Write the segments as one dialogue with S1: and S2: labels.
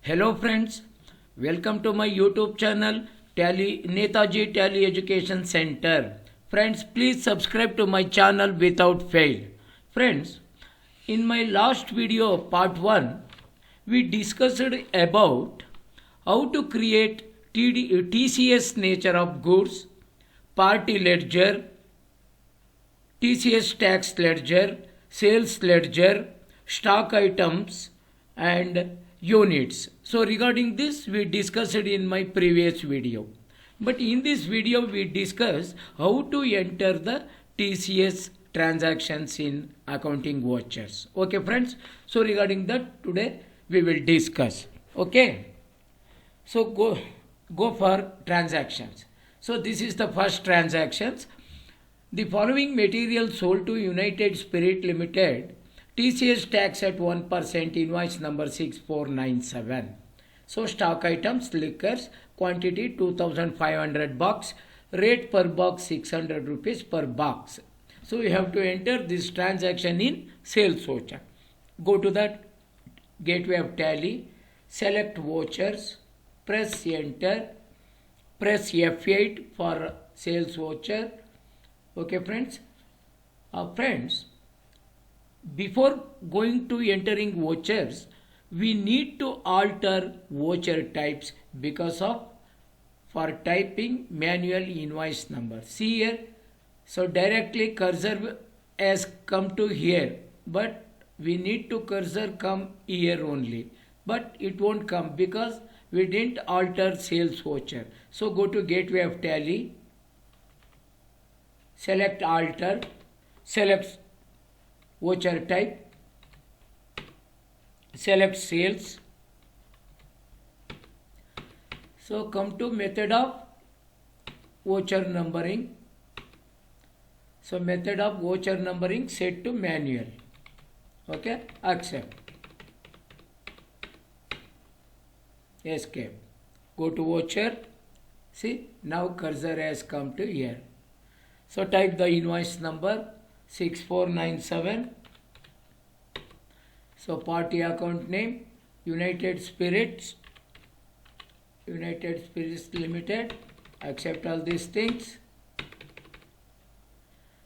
S1: Hello friends, welcome to my YouTube channel Netaji Tally Education Center. Friends, please subscribe to my channel without fail. Friends, in my last video part 1, we discussed about how to create TCS nature of goods, party ledger, TCS tax ledger, sales ledger, stock items, and units. So regarding this we discussed it in my previous video. But in this video we discuss how to enter the TCS transactions in accounting vouchers. Okay friends. So regarding that today we will discuss. Okay. So go for transactions. So this is the first transactions. The following material sold to United Spirit Limited, TCS tax at 1%, invoice number 6497. So stock items, liquors, quantity 2500 box, rate per box 600 rupees per box. So you have to enter this transaction in sales voucher. Go to that gateway of tally, select vouchers, press enter, press F8 for sales voucher. Okay friends, before going to entering vouchers, we need to alter voucher types because of for typing manual invoice number. See here, so directly cursor has come to here, but we need to cursor come here only, but it won't come because we didn't alter sales voucher. So go to gateway of tally, select alter, select voucher type, select sales. So come to method of voucher numbering. So method of voucher numbering set to manual. Okay, accept. Escape. Go to voucher. See, now cursor has come to here. So type the invoice number 6497. So party account name United Spirits Limited. Accept all these things.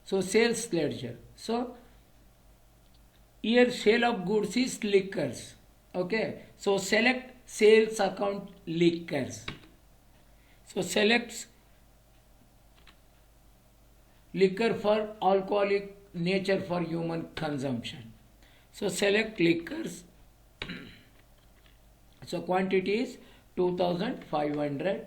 S1: So sales ledger. So here sale of goods is liquors. Okay. So select sales account liquors. So select liquor for alcoholic nature for human consumption. So select liquors. So quantity is 2500.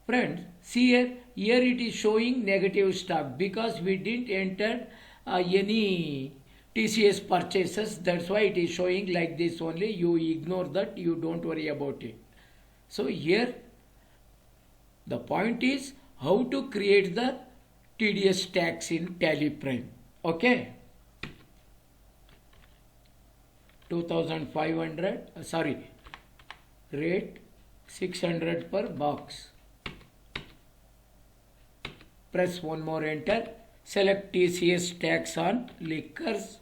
S1: Friends, see here it is showing negative stock because we didn't enter any TCS purchases. That's why it is showing like this only. You ignore that. You don't worry about it. So here the point is how to create the TDS tax in Tally Prime. Okay. 2500, rate 600 per box. Press one more enter. Select TCS tax on liquors.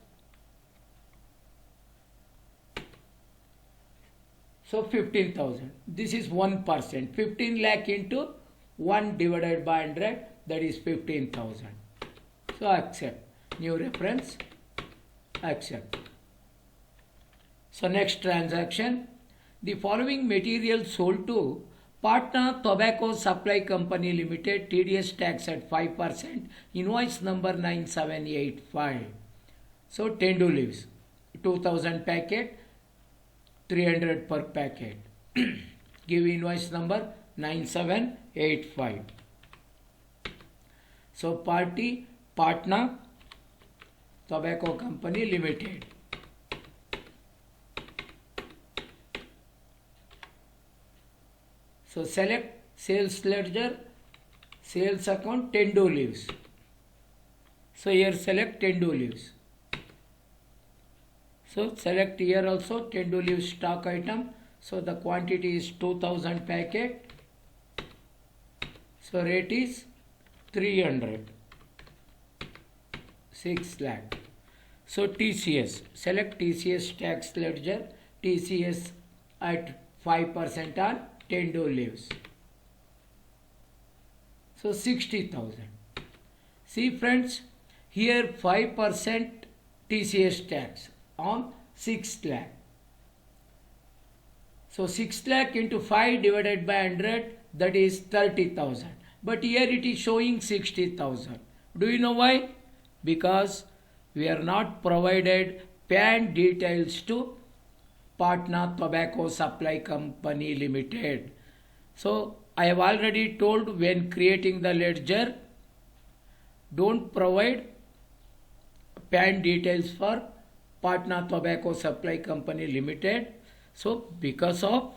S1: So 15,000. This is 1%. 15 lakh into 1 divided by 100. That is 15,000. So accept. New reference. Accept. So next transaction. The following material sold to Patna Tobacco Supply Company Limited, TDS tax at 5%, invoice number 9785. So Tendu leaves, 2000 packet, 300 per packet. Give invoice number 9785. So party Patna Tobacco Company Limited. So select sales ledger, sales account, Tendu leaves. So here select Tendu leaves. So select here also Tendu leaves stock item. So the quantity is 2000 packet. So rate is 300. 6 lakh. So TCS, select TCS tax ledger, TCS at 5% on 10 do leaves. So 60,000. See friends, here 5% TCS tax on 6 lakh. So 6 lakh into 5 divided by 100, that is 30,000. But here it is showing 60,000. Do you know why? Because we are not provided PAN details to Patna Tobacco Supply Company Limited. So I have already told, when creating the ledger, don't provide PAN details for Patna Tobacco Supply Company Limited. So because of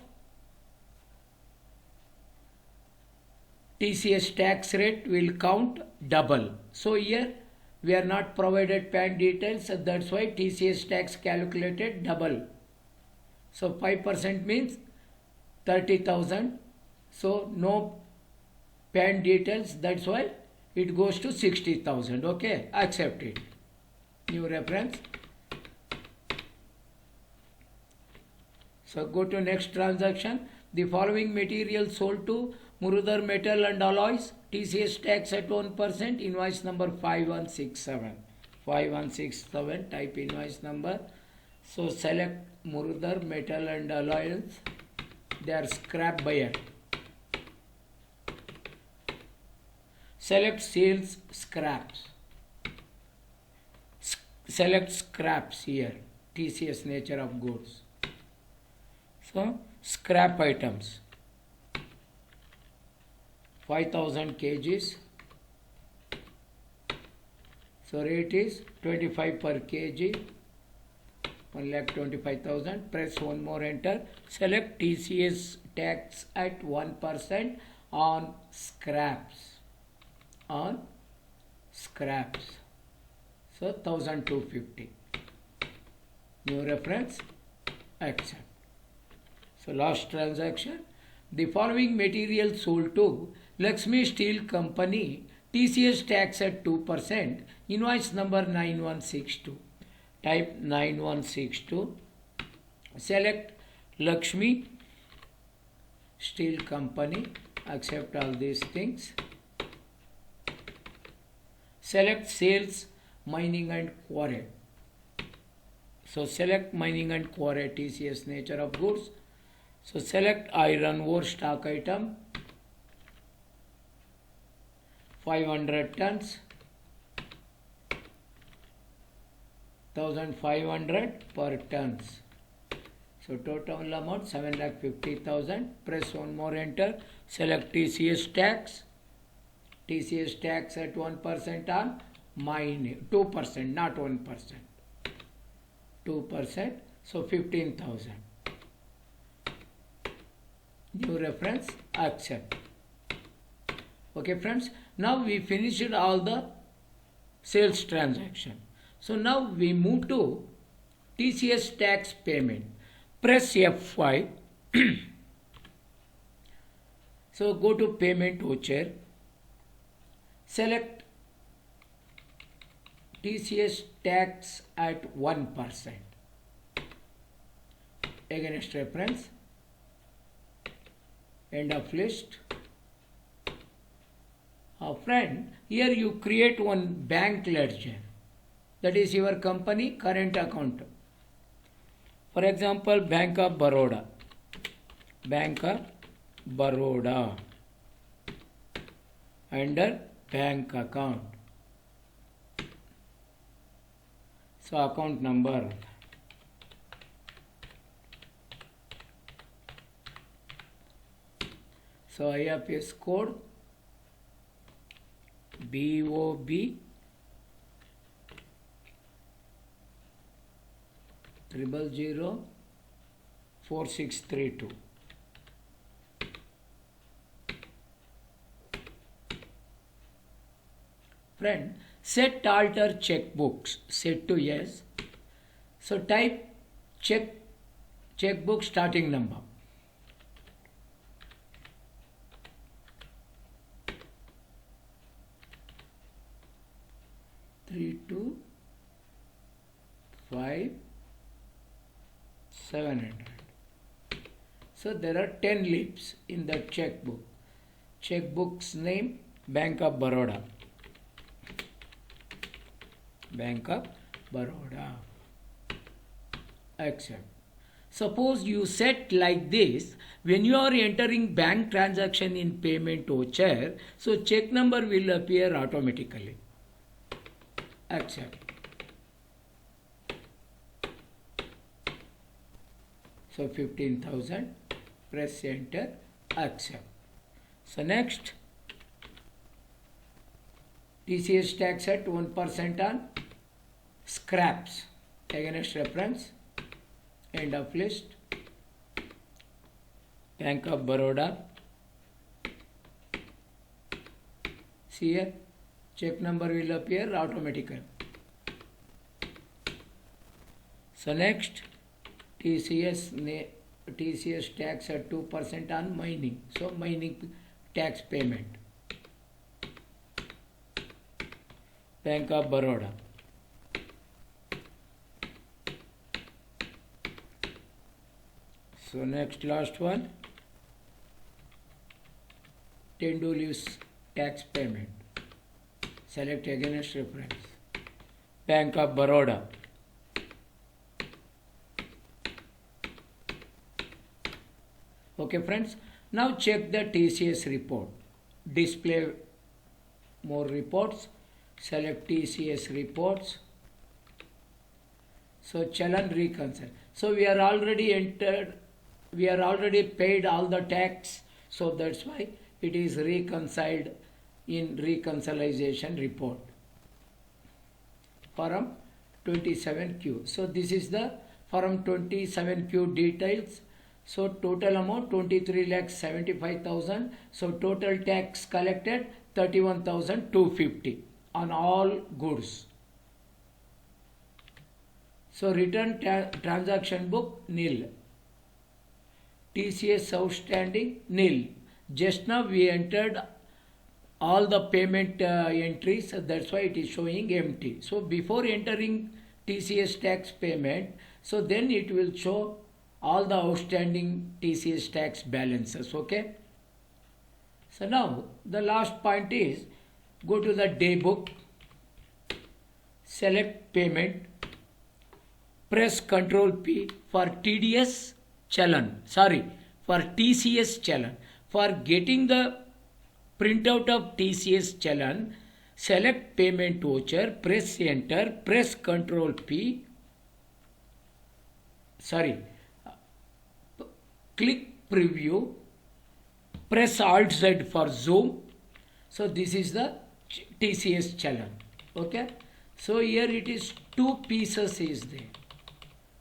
S1: TCS tax rate will count double. So here we are not provided PAN details, so that's why TCS tax calculated double. So 5% means 30,000. So no PAN details, that's why it goes to 60,000. Okay, accept it. New reference. So go to next transaction. The following material sold to Murudhar Metal and Alloys. TCS tax at 1%. Invoice number 5167. 5167. Type invoice number. So select Murudhar Metal and Alloys. They are scrap buyer. Select sales scraps. Select scraps here. TCS nature of goods. So scrap items. 5,000 kgs. So rate is 25 per kg. 1,25,000. Press one more enter. Select TCS tax at 1% on scraps. On scraps. So 1,250. New reference. Accept. So last transaction. The following material sold to Lakshmi Steel Company. TCS tax at 2%. Invoice number 9162. Type 9162. Select Lakshmi Steel Company. Accept all these things. Select sales, mining and quarry. So select mining and quarry, TCS nature of goods. So select iron ore stock item. 500 tons. 1,500 per tons. So total amount 7,50,000. Press one more enter. Select TCS tax. TCS tax at 1% on mining. 2%, not 1%. 2%. So 15,000. New reference. Accept. Okay friends. Now we finished all the sales transaction. So now we move to TCS tax payment. Press F5. So go to payment voucher. Select TCS tax at 1%. Against reference. End of list. Friend, here you create one bank ledger. That is your company current account. For example, Bank of Baroda. Bank of Baroda. Under bank account. So account number. So IFS code BOB 0004632. Friend, set alter checkbooks. Set to yes. So type checkbook starting number. Three two 5 700. So there are 10 leaves in the checkbook. Checkbook's name Bank of Baroda. Bank of Baroda. Accept. Suppose you set like this, when you are entering bank transaction in payment voucher, so check number will appear automatically. Accept. So 15,000, press enter, accept. So next, TCS tax at 1% on scraps against reference, end of list, Bank of Baroda. See here, check number will appear automatically. So next, TCS tax at 2% on mining. So mining tax payment. Bank of Baroda. So next last one, 10 leaves tax payment. Select against reference. Bank of Baroda. Okay friends, now check the TCS report. Display more reports. Select TCS reports. So Challan reconcile. So we are already entered, we are already paid all the tax. So that's why it is reconciled in reconciliation report. Form 27Q. So this is the Form 27Q details. So total amount 23,75,000. So total tax collected 31,250 on all goods. So return transaction book nil. TCS outstanding nil. Just now we entered all the payment entries, that's why it is showing empty. So before entering TCS tax payment, so then it will show all the outstanding TCS tax balances. Okay. So now the last point is, go to the day book, select payment, press Ctrl P for TDS Challan. For TCS Challan. For getting the printout of TCS Challan, select payment voucher, press enter, press Ctrl P. Click preview, press Alt Z for zoom. So this is the TCS Challan. Okay. So here it is two pieces is there.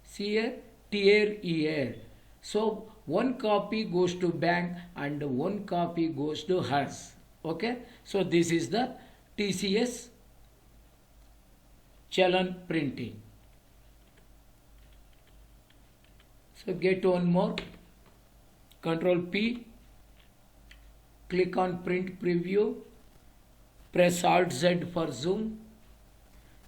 S1: See here, tier here. So one copy goes to bank and one copy goes to us. Okay. So this is the TCS Challan printing. So get one more. Ctrl P. Click on print preview. Press Alt Z for zoom.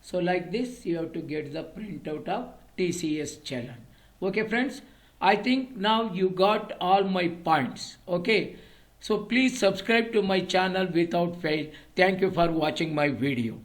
S1: So like this you have to get the printout of TCS Challan. Okay friends, I think now you got all my points. Okay. So please subscribe to my channel without fail. Thank you for watching my video.